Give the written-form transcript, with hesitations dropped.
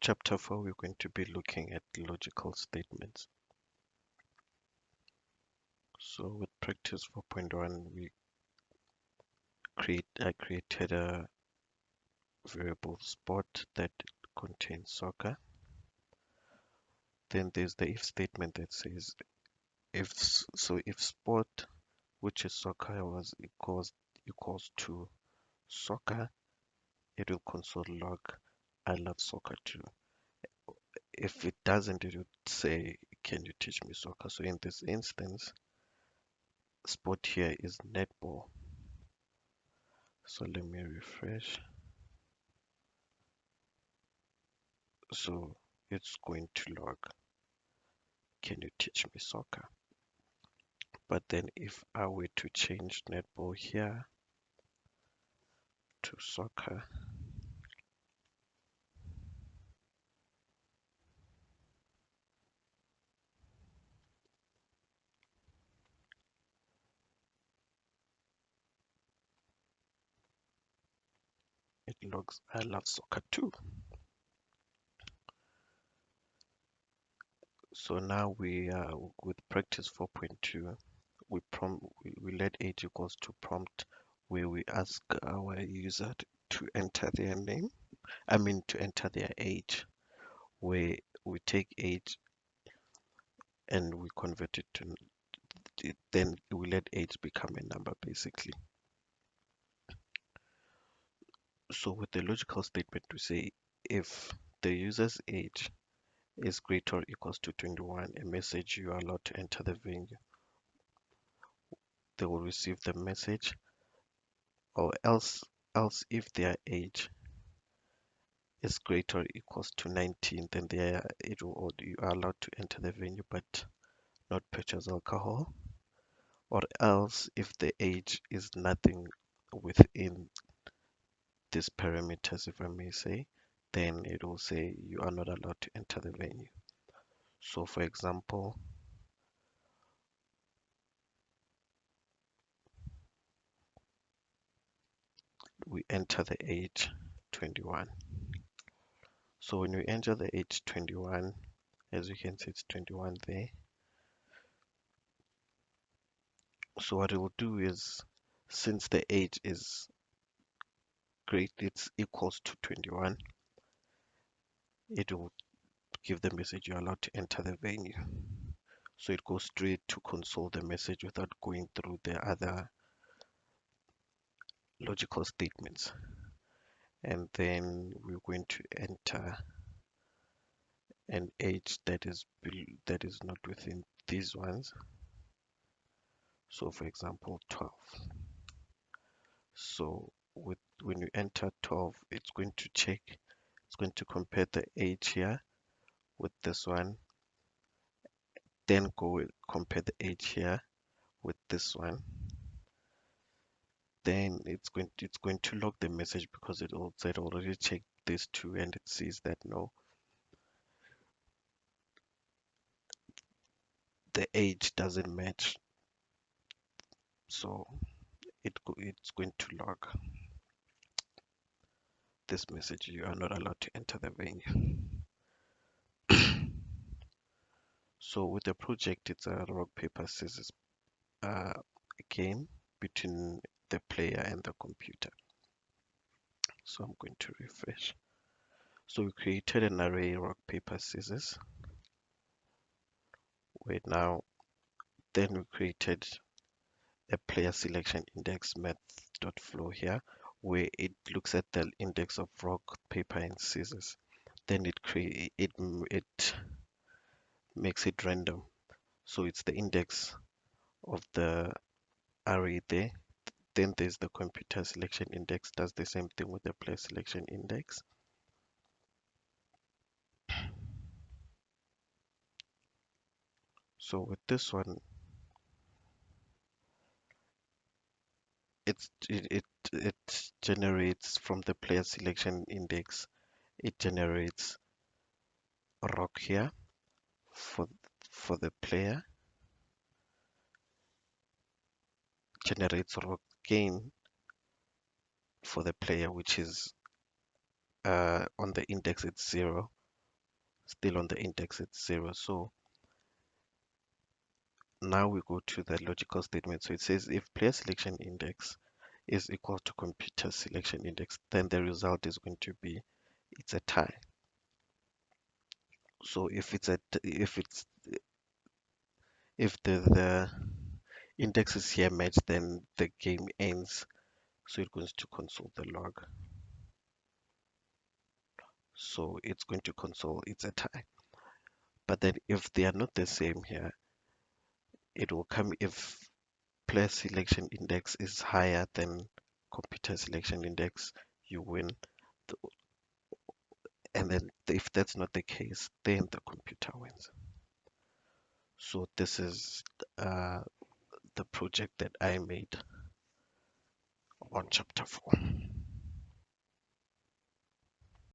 chapter 4, we're going to be looking at logical statements. So with practice 4.1, I created a variable sport that contains soccer. Then there's the if statement that says if sport, which is soccer, was equals to soccer, it will console log I love soccer too. If it doesn't, it would say, can you teach me soccer? So in this instance, sport here is netball. So let me refresh. So it's going to log, can you teach me soccer? But then if I were to change netball here to soccer, it logs I love soccer too. So now we with practice 4.2, we let age equals to prompt, where we ask our user to enter their name. I mean to enter their age, where we take age and we convert it to then we let age become a number basically. So with the logical statement, we say if the user's age is greater or equals to 21, a message you are allowed to enter the venue. They will receive the message, or else if their age is greater or equals to 19, then you are allowed to enter the venue but not purchase alcohol. Or else if the age is nothing within these parameters, if I may say, then it will say you are not allowed to enter the venue. So for example, we enter the age 21. So when we enter the age 21, as you can see, it's 21 there. So what it will do is, since the age is great, it's equals to 21, it will give the message you're allowed to enter the venue. So it goes straight to console the message without going through the other logical statements. And then we're going to enter an age that is not within these ones. So for example, 12. So when you enter 12, it's going to check, it's going to compare the age here with this one, then compare the age here with this one. Then it's going to log the message because it already checked these two and it sees that no, the age doesn't match. So it's going to log this message, you are not allowed to enter the venue. So with the project, it's a rock paper scissors game between the player and the computer. So I'm going to refresh. So we created an array rock paper scissors. Wait, now then we created a player selection index math.flow here, where it looks at the index of rock paper and scissors. Then it makes it random, so it's the index of the array there. Then there's the computer selection index, does the same thing with the player selection index. So with this one, it generates from the player selection index, it generates a rock here for the player, generates rock gain for the player, which is on the index it's 0, Still on the index, it's 0. So now we go to the logical statement. So it says if player selection index is equal to computer selection index, then the result is going to be it's a tie. So if the indexes here match, then the game ends. So it goes to console the log. So it's going to console it's a tie. But then if they are not the same here, it will come if player selection index is higher than computer selection index, you win. The- And then if that's not the case, then the computer wins. So this is uh, the project that I made on chapter 4.